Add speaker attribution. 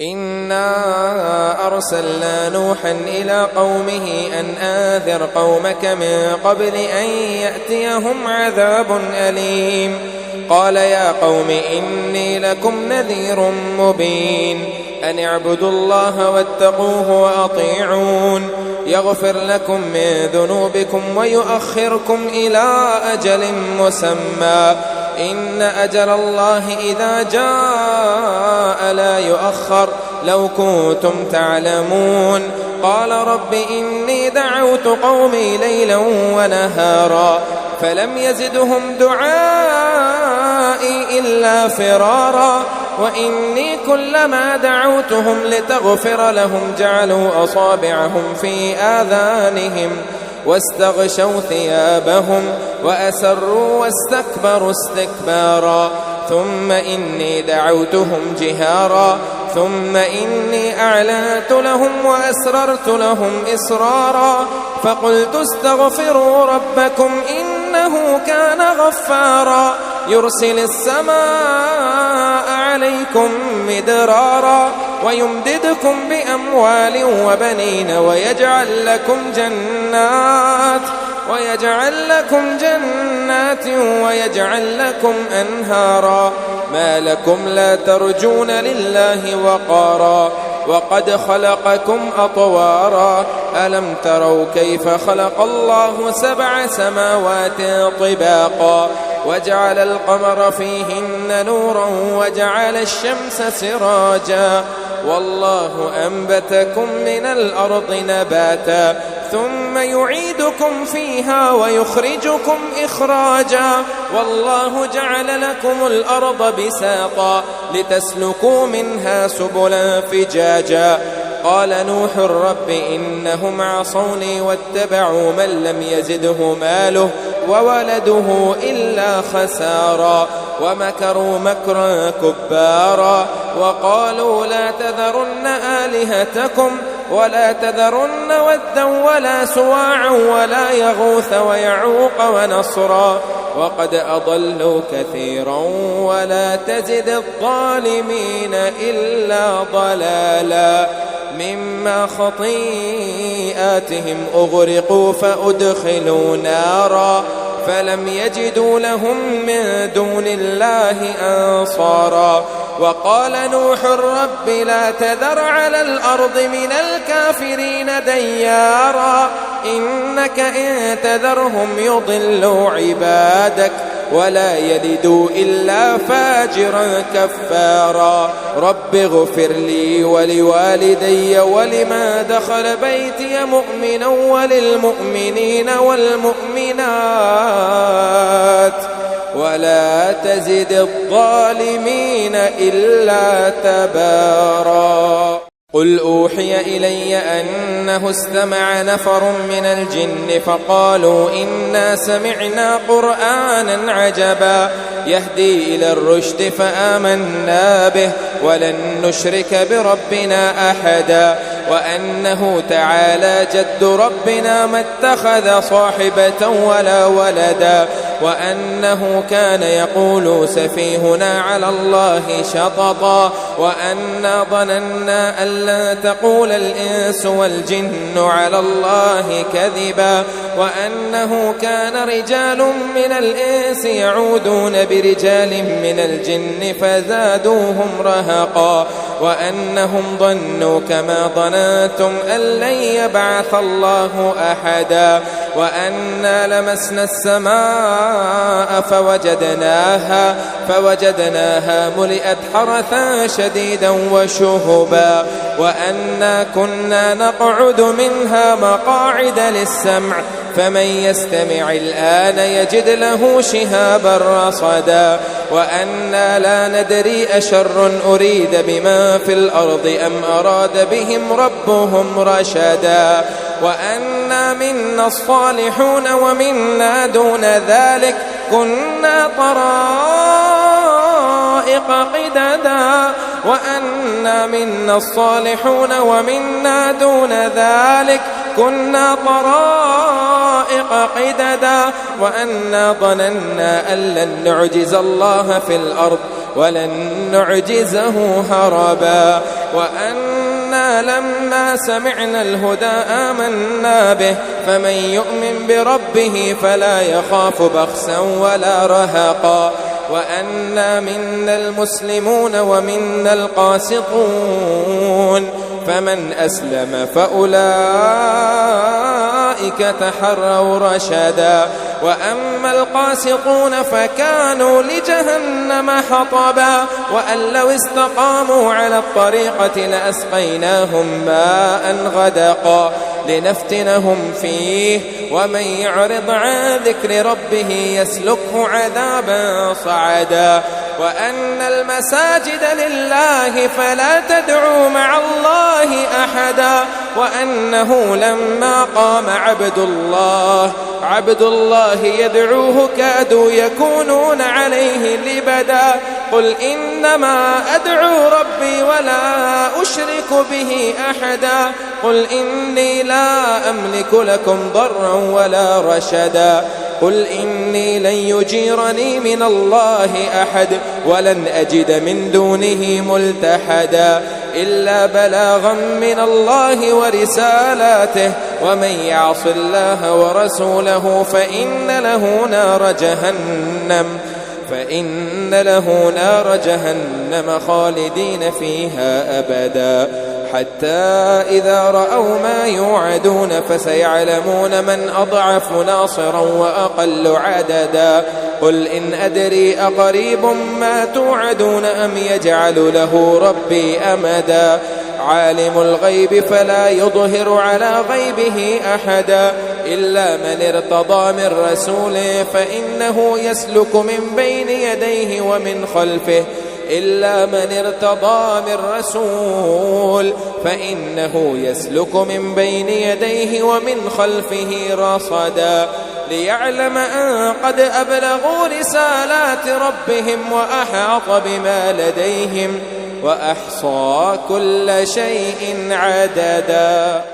Speaker 1: إنا أرسلنا نوحا إلى قومه أن أنذر قومك من قبل أن يأتيهم عذاب أليم. قال يا قوم إني لكم نذير مبين أن اعبدوا الله واتقوه وأطيعون يغفر لكم من ذنوبكم ويؤخركم إلى أجل مسمى إن أجل الله إذا جاء لا يؤخر لو كنتم تعلمون. قال رب إني دعوت قومي ليلا ونهارا فلم يزدهم دعائي إلا فرارا وإني كلما دعوتهم لتغفر لهم جعلوا أصابعهم في آذانهم واستغشوا ثيابهم وأسروا واستكبروا استكبارا ثم إني دعوتهم جهارا ثم إني أعلنت لهم وأسررت لهم إسرارا فقلت استغفروا ربكم إنه كان غفارا يرسل السماء عليكم مدرارا ويمددكم بأموال وبنين ويجعل لكم جنات ويجعل لكم أنهارا ما لكم لا ترجون لله وقارا وقد خلقكم أطوارا ألم تروا كيف خلق الله 7 سماوات طباقا وجعل القمر فيهن نورا وجعل الشمس سراجا والله أنبتكم من الأرض نباتا ثم يعيدكم فيها ويخرجكم إخراجا والله جعل لكم الأرض بساطا لتسلكوا منها سبلا فجاجا. قال نوح رب إنهم عصوني واتبعوا من لم يزده ماله وولده إلا خسارا ومكروا مكرا كبارا وقالوا لا تذرن آلهتكم ولا تذرن ودا ولا سواعا ولا يغوث ويعوق ونصرا وقد أضلوا كثيرا ولا تزد الظالمين إلا ضلالا مما خطيئاتهم أغرقوا فأدخلوا نارا فلم يجدوا لهم من دون الله أنصارا. وقال نوح رب لا تذر على الأرض من الكافرين ديارا إنك إن تذرهم يضلوا عبادك ولا يلدوا إلا فاجرا كفارا. رب اغفر لي ولوالدي ولمن دخل بيتي مؤمنا وللمؤمنين والمؤمنات ولا تزد الظالمين إلا تبارا. قل أوحي إلي أنه استمع نفر من الجن فقالوا إنا سمعنا قرآنا عجبا يهدي إلى الرشد فآمنا به ولن نشرك بربنا أحدا وأنه تعالى جد ربنا ما اتخذ صاحبة ولا ولدا وأنه كان يقول سفيهنا على الله شططا وأنا ظننا أن لن تقول الإنس والجن على الله كذبا وأنه كان رجال من الإنس يعودون برجال من الجن فزادوهم رهقا وأنهم ظنوا كما ظننتم أن لن يبعث الله أحدا وأنا لمسنا السماء فوجدناها ملئت حرثا شديدا وشهبا وأنا كنا نقعد منها مقاعد للسمع فمن يستمع الآن يجد له شهابا رصدا وأنا لا ندري أشر أريد بمن في الأرض أم أراد بهم ربهم رشدا وأنا منا الصالحون ومنا دون ذلك كنا طرائق قددا وأنا منا الصالحون ومنا دون ذلك كنا طرائق قددا وأنا ظننا أن لن نعجز الله في الأرض ولن نعجزه هربا وأنا لما سمعنا الهدى آمنا به فمن يؤمن بربه فلا يخاف بخسا ولا رهقا وأنا منا المسلمون ومنا القاسطون فمن أسلم فأولئك تحروا رشدا وأما القاسطون فكانوا لجهنم حطبا وأن لو استقاموا على الطريقة لأسقيناهم ماء غدقا لنفتنهم فيه ومن يعرض عن ذكر ربه يسلكه عذابا صعدا وأن المساجد لله فلا تدعوا مع الله أحدا وأنه لما قام عبد الله يدعوه كادوا يكونون عليه لبدا قل إنما أدعو ربي ولا أشرك به أحدا قل إني لا أملك لكم ضرا ولا رشدا قل إني لن يجيرني من الله أحد ولن أجد من دونه ملتحدا إلا بلاغا من الله ورسالاته ومن يعص الله ورسوله فإن له نار جهنم خالدين فيها أبدا حتى إذا رأوا ما يوعدون فسيعلمون من أضعف ناصرا وأقل عددا قل إن أدري أقريب ما توعدون أم يجعل له ربي أمدا عالم الغيب فلا يظهر على غيبه أحدا إلا من ارتضى من رسول فإنه يسلك من بين يديه ومن خلفه إلا من ارتضى من رسول فإنه يسلك من بين يديه ومن خلفه رصدا ليعلم أن قد أبلغوا رسالات ربهم وأحاط بما لديهم وأحصى كل شيء عددا.